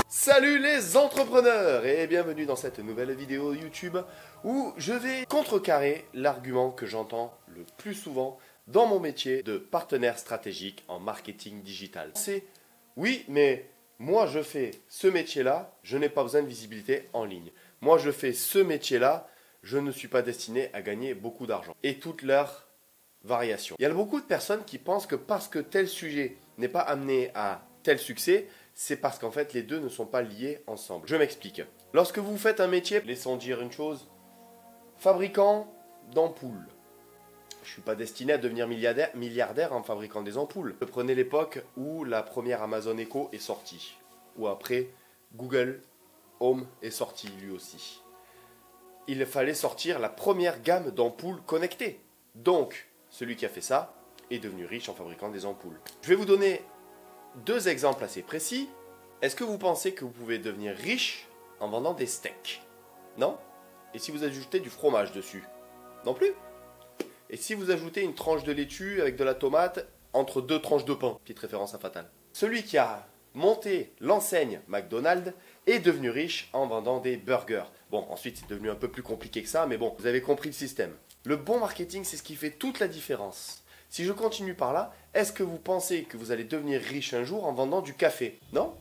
Salut les entrepreneurs et bienvenue dans cette nouvelle vidéo YouTube où je vais contrecarrer l'argument que j'entends le plus souvent dans mon métier de partenaire stratégique en marketing digital. C'est oui, mais moi je fais ce métier-là, je n'ai pas besoin de visibilité en ligne. Moi je fais ce métier-là, je ne suis pas destiné à gagner beaucoup d'argent. Et toutes leurs variations. Il y a beaucoup de personnes qui pensent que parce que tel sujet n'est pas amené à tel succès, c'est parce qu'en fait les deux ne sont pas liés ensemble. Je m'explique. Lorsque vous faites un métier, laissons dire une chose, fabricant d'ampoules. Je ne suis pas destiné à devenir milliardaire en fabriquant des ampoules. Prenez l'époque où la première Amazon Echo est sortie. Ou après, Google Home est sorti lui aussi. Il fallait sortir la première gamme d'ampoules connectées. Donc, celui qui a fait ça est devenu riche en fabriquant des ampoules. Je vais vous donner deux exemples assez précis. Est-ce que vous pensez que vous pouvez devenir riche en vendant des steaks? Non? Et si vous ajoutez du fromage dessus? Non plus? Et si vous ajoutez une tranche de laitue avec de la tomate entre deux tranches de pain? Petite référence à Fatal. Celui qui a monté l'enseigne McDonald's est devenu riche en vendant des burgers. Bon, ensuite c'est devenu un peu plus compliqué que ça, mais bon, vous avez compris le système. Le bon marketing, c'est ce qui fait toute la différence. Si je continue par là, est-ce que vous pensez que vous allez devenir riche un jour en vendant du café? Non?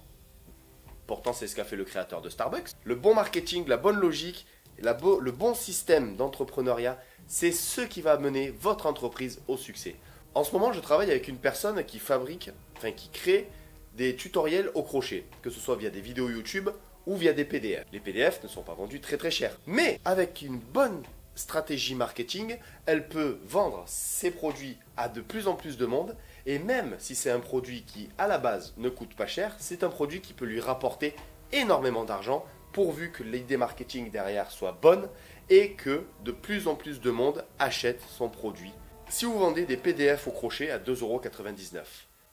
Pourtant, c'est ce qu'a fait le créateur de Starbucks. Le bon marketing, la bonne logique, le bon système d'entrepreneuriat, c'est ce qui va mener votre entreprise au succès. En ce moment, je travaille avec une personne qui qui crée des tutoriels au crochet, que ce soit via des vidéos YouTube ou via des PDF. Les PDF ne sont pas vendus très très cher. Mais avec une bonne stratégie marketing, elle peut vendre ses produits à de plus en plus de monde, et même si c'est un produit qui à la base ne coûte pas cher, c'est un produit qui peut lui rapporter énormément d'argent pourvu que l'idée marketing derrière soit bonne et que de plus en plus de monde achète son produit. Si vous vendez des PDF au crochet à 2,99 €,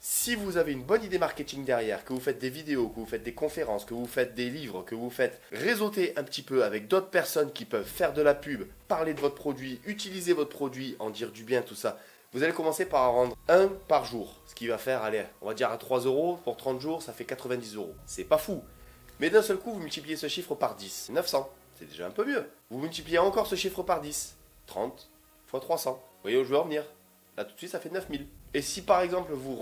si vous avez une bonne idée marketing derrière, que vous faites des vidéos, que vous faites des conférences, que vous faites des livres, que vous faites réseauter un petit peu avec d'autres personnes qui peuvent faire de la pub, parler de votre produit, utiliser votre produit, en dire du bien, tout ça, vous allez commencer par en vendre un par jour. Ce qui va faire, allez, on va dire à 3 € pour 30 jours, ça fait 90 €. C'est pas fou. Mais d'un seul coup, vous multipliez ce chiffre par 10, 900. C'est déjà un peu mieux. Vous multipliez encore ce chiffre par 10, 30 fois 300. Vous voyez où je veux en venir? Là, tout de suite, ça fait 9000. Et si par exemple vous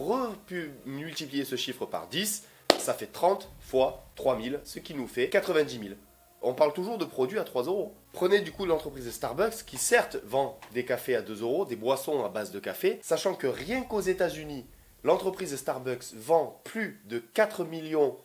multipliez ce chiffre par 10, ça fait 30 fois 3000, ce qui nous fait 90 000. On parle toujours de produits à 3 €. Prenez du coup l'entreprise de Starbucks qui certes vend des cafés à 2 €, des boissons à base de café, sachant que rien qu'aux États-Unis, l'entreprise de Starbucks vend plus de 4,5 millions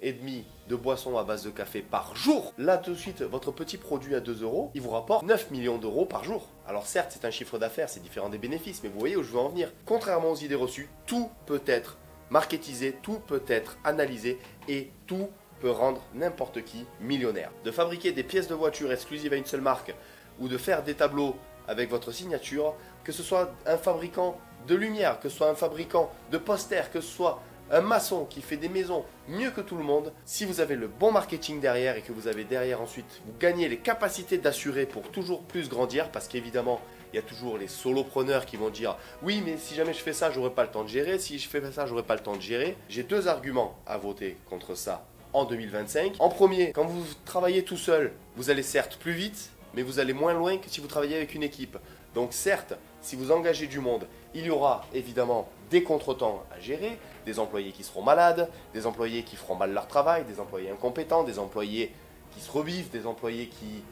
de boissons à base de café par jour. Là tout de suite, votre petit produit à 2 €, il vous rapporte 9 millions d'euros par jour. Alors certes, c'est un chiffre d'affaires, c'est différent des bénéfices, mais vous voyez où je veux en venir. Contrairement aux idées reçues, tout peut être marketisé, tout peut être analysé et tout peut rendre n'importe qui millionnaire. De fabriquer des pièces de voiture exclusives à une seule marque ou de faire des tableaux avec votre signature, que ce soit un fabricant de lumière, que ce soit un fabricant de posters, que ce soit un maçon qui fait des maisons mieux que tout le monde, si vous avez le bon marketing derrière et que vous avez derrière ensuite, vous gagnez les capacités d'assurer pour toujours plus grandir, parce qu'évidemment, il y a toujours les solopreneurs qui vont dire « Oui, mais si jamais je fais ça, j'aurai pas le temps de gérer. Si je fais ça, j'aurai pas le temps de gérer. » J'ai deux arguments à voter contre ça en 2025. En premier, quand vous travaillez tout seul, vous allez certes plus vite, mais vous allez moins loin que si vous travaillez avec une équipe. Donc certes, si vous engagez du monde, il y aura évidemment des contretemps à gérer, des employés qui seront malades, des employés qui feront mal leur travail, des employés incompétents, des employés qui se revivent, des employés qui,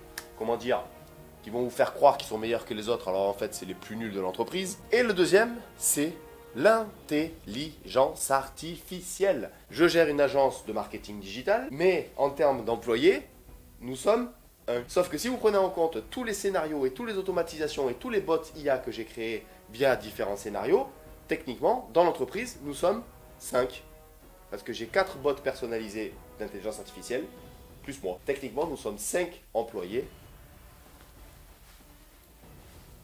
qui vont vous faire croire qu'ils sont meilleurs que les autres, alors en fait c'est les plus nuls de l'entreprise. Et le deuxième, c'est l'intelligence artificielle. Je gère une agence de marketing digital, mais en termes d'employés, nous sommes un. Sauf que si vous prenez en compte tous les scénarios et toutes les automatisations et tous les bots IA que j'ai créés via différents scénarios, techniquement, dans l'entreprise, nous sommes 5. Parce que j'ai 4 bots personnalisés d'intelligence artificielle, plus moi. Techniquement, nous sommes 5 employés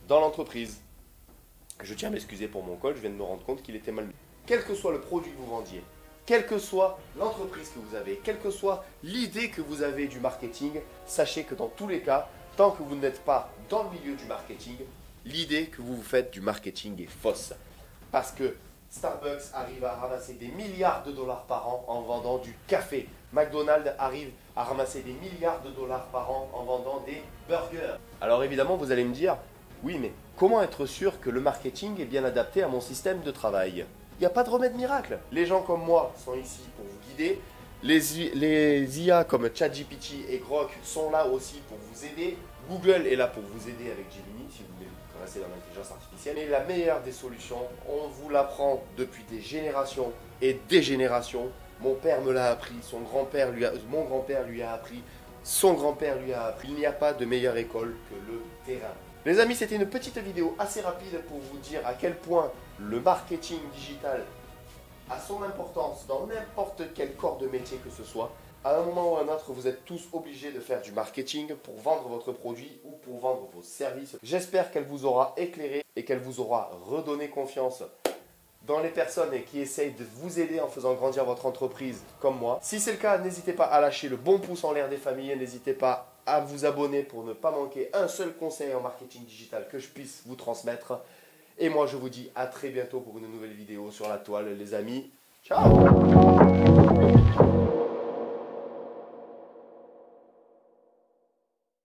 dans l'entreprise. Je tiens à m'excuser pour mon col, je viens de me rendre compte qu'il était mal mis. Quel que soit le produit que vous vendiez, quelle que soit l'entreprise que vous avez, quelle que soit l'idée que vous avez du marketing, sachez que dans tous les cas, tant que vous n'êtes pas dans le milieu du marketing, l'idée que vous vous faites du marketing est fausse. Parce que Starbucks arrive à ramasser des milliards de dollars par an en vendant du café. McDonald's arrive à ramasser des milliards de dollars par an en vendant des burgers. Alors évidemment, vous allez me dire, oui, mais comment être sûr que le marketing est bien adapté à mon système de travail? Il n'y a pas de remède miracle. Les gens comme moi sont ici pour vous guider. Les IA comme ChatGPT et Grok sont là aussi pour vous aider. Google est là pour vous aider avec Gemini si vous voulez vous connaissez dans l'intelligence artificielle. Et la meilleure des solutions, on vous l'apprend depuis des générations et des générations. Mon père me l'a appris, mon grand-père lui a appris, son grand-père lui a appris. Il n'y a pas de meilleure école que le terrain. Les amis, c'était une petite vidéo assez rapide pour vous dire à quel point le marketing digital a son importance dans n'importe quel corps de métier que ce soit. À un moment ou à un autre, vous êtes tous obligés de faire du marketing pour vendre votre produit ou pour vendre vos services. J'espère qu'elle vous aura éclairé et qu'elle vous aura redonné confiance dans les personnes qui essayent de vous aider en faisant grandir votre entreprise comme moi. Si c'est le cas, n'hésitez pas à lâcher le bon pouce en l'air des familles. N'hésitez pas à vous abonner pour ne pas manquer un seul conseil en marketing digital que je puisse vous transmettre. Et moi, je vous dis à très bientôt pour une nouvelle vidéo sur la toile, les amis. Ciao!